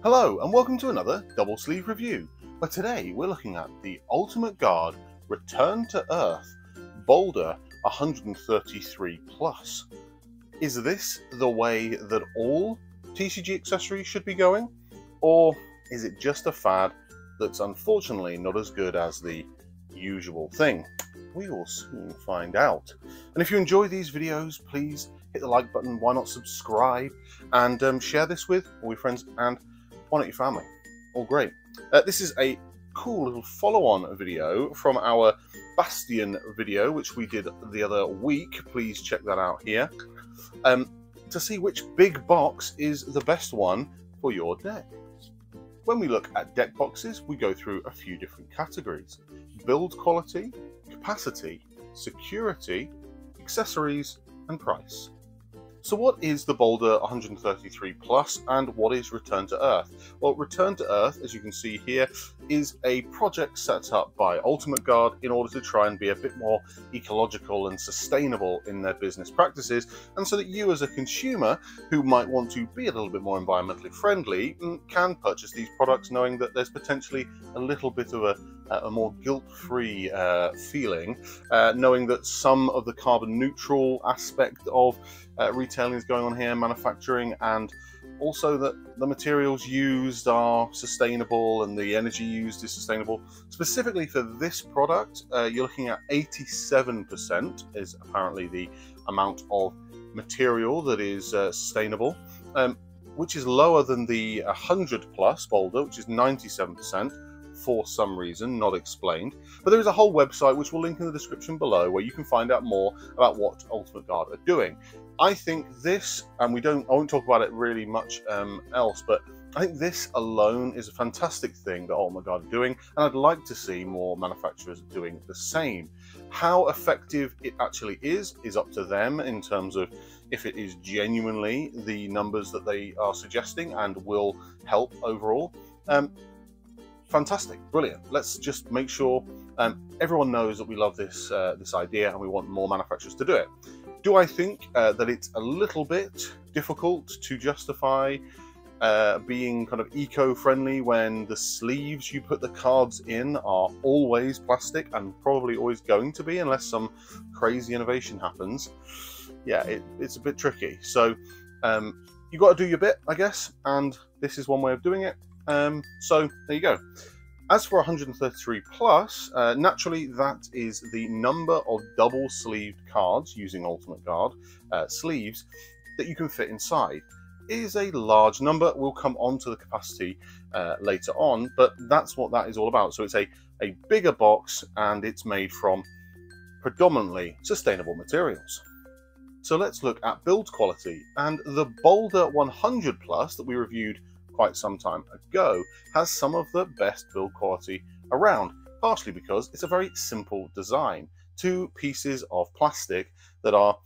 Hello and welcome to another double sleeve review, where today we're looking at the Ultimate Guard Return to Earth Boulder 133 Plus. Is this the way that all TCG accessories should be going? Or is it just a fad that's unfortunately not as good as the usual thing? We will soon find out. And if you enjoy these videos, please hit the like button, why not subscribe, and share this with all your friends and why not your family? All great. This is a cool little follow-on video from our Bastion video, which we did the other week. Please check that out here to see which big box is the best one for your deck. When we look at deck boxes, we go through a few different categories: build quality, capacity, security, accessories, and price. So what is the Boulder 133 Plus and what is Return to Earth? Well, Return to Earth, as you can see here, is a project set up by Ultimate Guard in order to try and be a bit more ecological and sustainable in their business practices, and so that you as a consumer who might want to be a little bit more environmentally friendly can purchase these products knowing that there's potentially a little bit of a more guilt-free feeling, knowing that some of the carbon neutral aspect of retailing is going on here, manufacturing, and also that the materials used are sustainable and the energy used is sustainable. Specifically for this product, you're looking at 87% is apparently the amount of material that is sustainable, which is lower than the 100 Plus Boulder, which is 97%. For some reason not explained, but there is a whole website which we'll link in the description below where you can find out more about what Ultimate Guard are doing. I think this, and I won't talk about it really much else, but I think this alone is a fantastic thing that Ultimate Guard are doing, and I'd like to see more manufacturers doing the same. How effective it actually is up to them in terms of if it is genuinely the numbers that they are suggesting and will help overall. Fantastic, brilliant. Let's just make sure everyone knows that we love this this idea and we want more manufacturers to do it. Do I think that it's a little bit difficult to justify being kind of eco-friendly when the sleeves you put the cards in are always plastic and probably always going to be unless some crazy innovation happens? Yeah, it's a bit tricky. So you've got to do your bit, I guess, and this is one way of doing it. So there you go. As for 133 Plus, naturally that is the number of double sleeved cards using Ultimate Guard sleeves that you can fit inside. It is a large number. We'll come on to the capacity later on, but that's what that is all about. So it's a bigger box and it's made from predominantly sustainable materials. So let's look at build quality, and the Boulder 100 Plus that we reviewed quite some time ago has some of the best build quality around, partially because it's a very simple design. Two pieces of plastic that are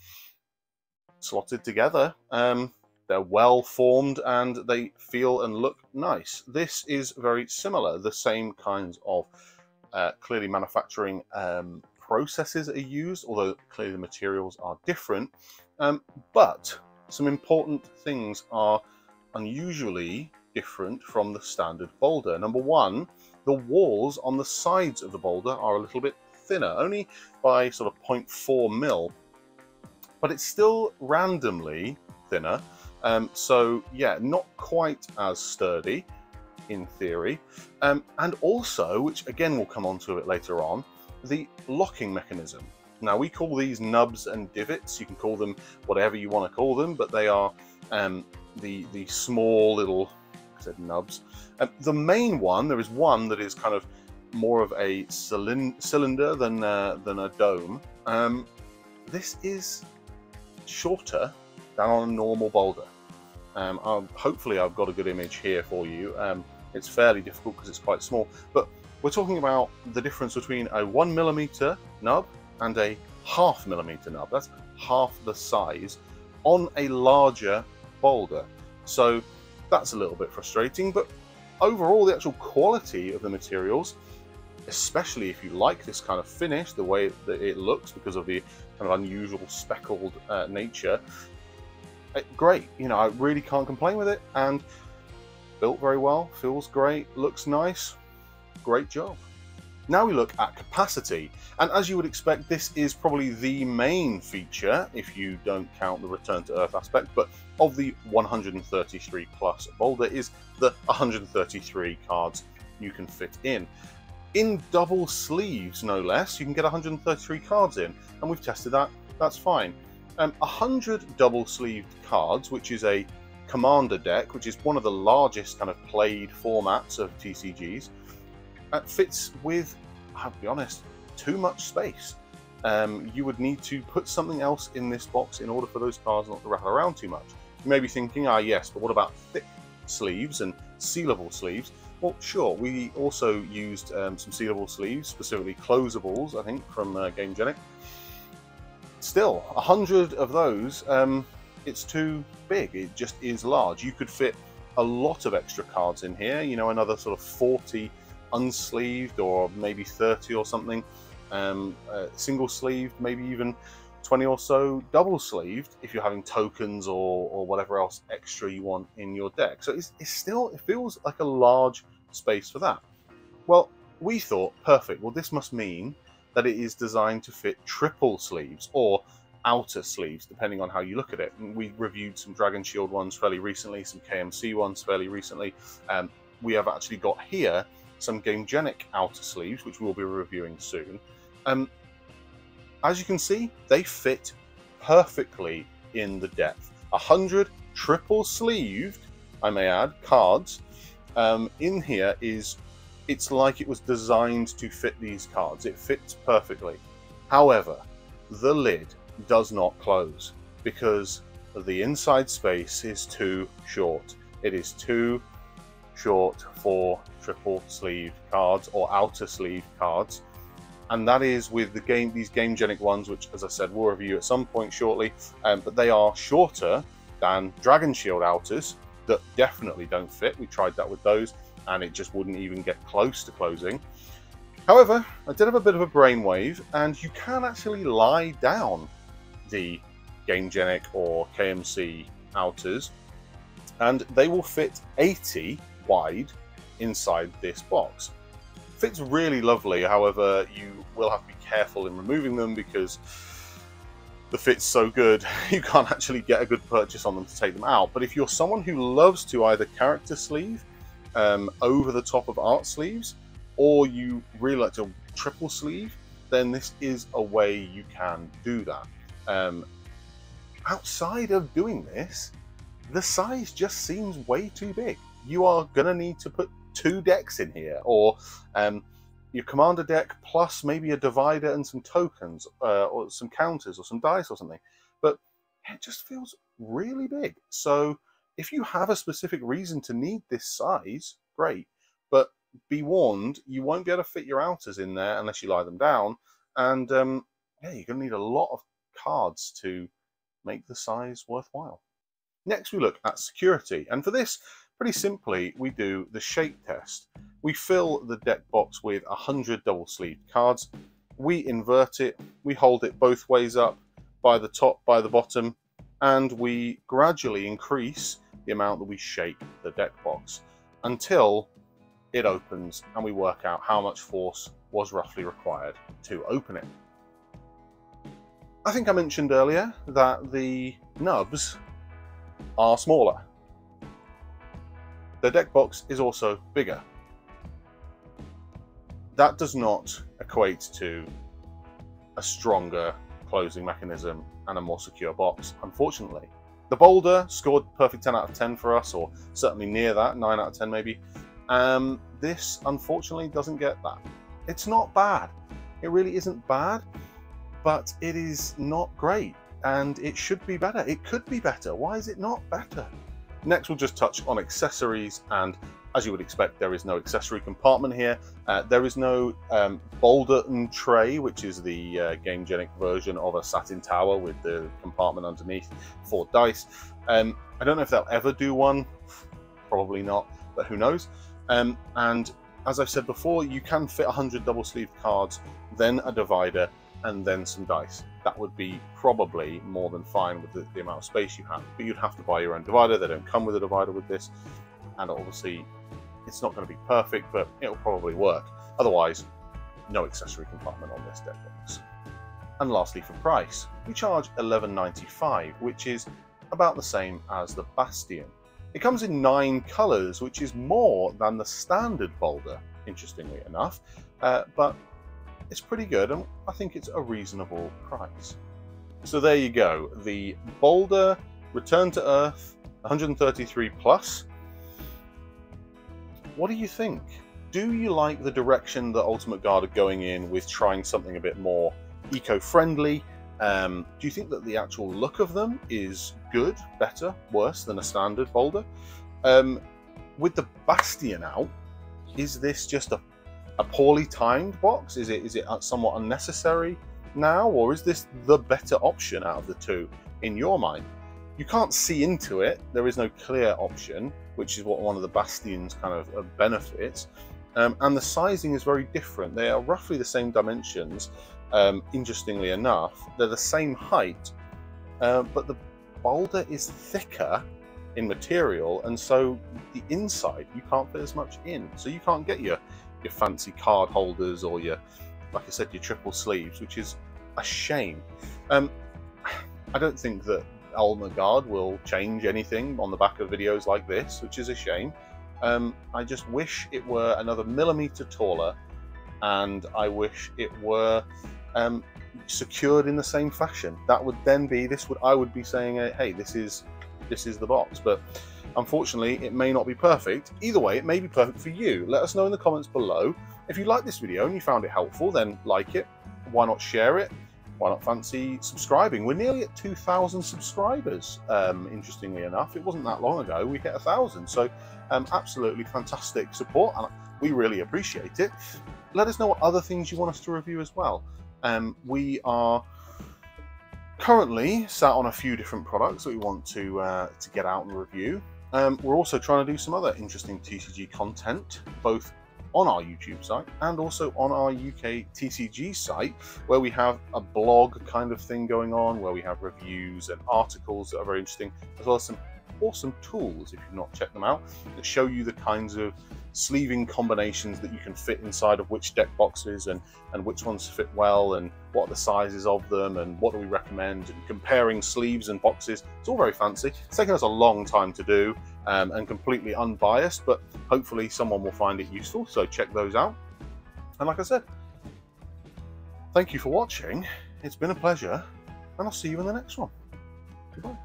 slotted together. They're well formed and they feel and look nice. This is very similar. The same kinds of clearly manufacturing processes are used, although clearly the materials are different. But some important things are unusually different from the standard Boulder. Number one, the walls on the sides of the Boulder are a little bit thinner, only by sort of 0.4 mil, but it's still randomly thinner. So yeah, not quite as sturdy in theory. And also, which again we'll come on to it later on, the locking mechanism. Now we call these nubs and divots. You can call them whatever you want to call them, but they are the small little, I said nubs. The main one, there is one that is kind of more of a cylinder than a dome. This is shorter than on a normal Boulder. Hopefully I've got a good image here for you. It's fairly difficult because it's quite small, but we're talking about the difference between a 1mm nub and a 0.5 mm nub. That's half the size on a larger Boulder. So that's a little bit frustrating, but overall the actual quality of the materials, especially if you like this kind of finish, the way that it looks because of the kind of unusual speckled nature, great. You know, I really can't complain with it. And built very well, feels great, looks nice. Great job. Now we look at capacity, and as you would expect, this is probably the main feature, if you don't count the return to Earth aspect, but of the 133 plus Boulder is the 133 cards you can fit in. In double sleeves, no less, you can get 133 cards in, and we've tested that, that's fine. 100 double sleeved cards, which is a commander deck, which is one of the largest kind of played formats of TCGs, fits with, I'll be honest, too much space. You would need to put something else in this box in order for those cards not to rattle around too much. You may be thinking, ah yes, but what about thick sleeves and sealable sleeves? Well, sure, we also used some sealable sleeves, specifically closables, I think, from GameGenic. Still, 100 of those, it's too big, it just is large. You could fit a lot of extra cards in here, you know, another sort of 40 unsleeved, or maybe 30 or something, single sleeved, maybe even 20 or so double sleeved if you're having tokens or whatever else extra you want in your deck. So it's still, it feels like a large space for that. Well, we thought, perfect, well this must mean that it is designed to fit triple sleeves or outer sleeves, depending on how you look at it. And we reviewed some Dragon Shield ones fairly recently, some KMC ones fairly recently. We have actually got here some GameGenic outer sleeves, which we'll be reviewing soon. As you can see, they fit perfectly in the depth. 100 triple sleeved, I may add, cards in here it's like it was designed to fit these cards. It fits perfectly. However, the lid does not close because the inside space is too short. It is too short for triple sleeve cards or outer sleeve cards, and that is with these GameGenic ones, which, as I said, we'll review at some point shortly, but they are shorter than Dragon Shield outers that definitely don't fit. We tried that with those and it just wouldn't even get close to closing. However, I did have a bit of a brainwave, and you can actually lie down the GameGenic or KMC outers and they will fit 80 wide inside this box. Fits really lovely, however you will have to be careful in removing them because the fit's so good you can't actually get a good purchase on them to take them out. But if you're someone who loves to either character sleeve over the top of art sleeves, or you really like to triple sleeve, then this is a way you can do that. Outside of doing this, the size just seems way too big. You are going to need to put 2 decks in here, or your commander deck plus maybe a divider and some tokens, or some counters or some dice or something. But it just feels really big. So if you have a specific reason to need this size, great. But be warned, you won't be able to fit your outers in there unless you lie them down. And yeah, you're going to need a lot of cards to make the size worthwhile. Next, we look at security. And for this, pretty simply, we do the shake test. We fill the deck box with 100 double-sleeved cards. We invert it. We hold it both ways up, by the top, by the bottom, and we gradually increase the amount that we shake the deck box until it opens, and we work out how much force was roughly required to open it. I think I mentioned earlier that the nubs are smaller. The deck box is also bigger. That does not equate to a stronger closing mechanism and a more secure box, unfortunately. The Boulder scored perfect 10 out of 10 for us, or certainly near that, 9 out of 10 maybe. This, unfortunately, doesn't get that. It's not bad. It really isn't bad, but it is not great, and it should be better. It could be better. Why is it not better? Next, we'll just touch on accessories, and as you would expect, there is no accessory compartment here. There is no Boulder and tray, which is the GameGenic version of a satin tower with the compartment underneath for dice. I don't know if they'll ever do one, probably not, but who knows. And as I've said before, you can fit 100 double-sleeved cards, then a divider, and then some dice. That would be probably more than fine with the amount of space you have, but you'd have to buy your own divider. They don't come with a divider with this. and obviously it's not going to be perfect, but it'll probably work. Otherwise, no accessory compartment on this deck box. And lastly, for price, we charge $11.95, which is about the same as the Bastion. It comes in 9 colours, which is more than the standard Boulder, interestingly enough, but it's pretty good, and I think it's a reasonable price. So there you go, the Boulder Return to Earth 133 Plus. What do you think? Do you like the direction that Ultimate Guard are going in with trying something a bit more eco-friendly? Do you think that the actual look of them is good, better, worse than a standard Boulder? With the Bastion out, is this just a poorly timed box? Is it somewhat unnecessary now, or is this the better option out of the two in your mind? You can't see into it. There is no clear option, which is what one of the Bastion's kind of benefits. And the sizing is very different. They are roughly the same dimensions. Interestingly enough, they're the same height, but the Boulder is thicker in material, and so the inside you can't fit as much in. So you can't get your fancy card holders or your, like I said, your triple sleeves, which is a shame. I don't think that Ultimate Guard will change anything on the back of videos like this, which is a shame. I just wish it were another millimeter taller, and I wish it were secured in the same fashion. That would then be, I would be saying, hey, this is the box. But unfortunately, it may not be perfect. Either way, it may be perfect for you. Let us know in the comments below. If you liked this video and you found it helpful, then like it. Why not share it? Why not fancy subscribing? We're nearly at 2,000 subscribers. Interestingly enough, it wasn't that long ago we hit 1,000. So absolutely fantastic support, and we really appreciate it. Let us know what other things you want us to review as well. We are currently sat on a few different products that we want to get out and review. We're also trying to do some other interesting TCG content, both on our YouTube site and also on our UK TCG site, where we have a blog kind of thing going on, where we have reviews and articles that are very interesting, as well as some awesome tools, if you've not checked them out, that show you the kinds of sleeving combinations that you can fit inside of which deck boxes, and which ones fit well, and what are the sizes of them, and what do we recommend, and comparing sleeves and boxes. It's all very fancy. It's taken us a long time to do, and completely unbiased, but hopefully someone will find it useful, so check those out. And like I said, thank you for watching. It's been a pleasure, and I'll see you in the next one. Goodbye.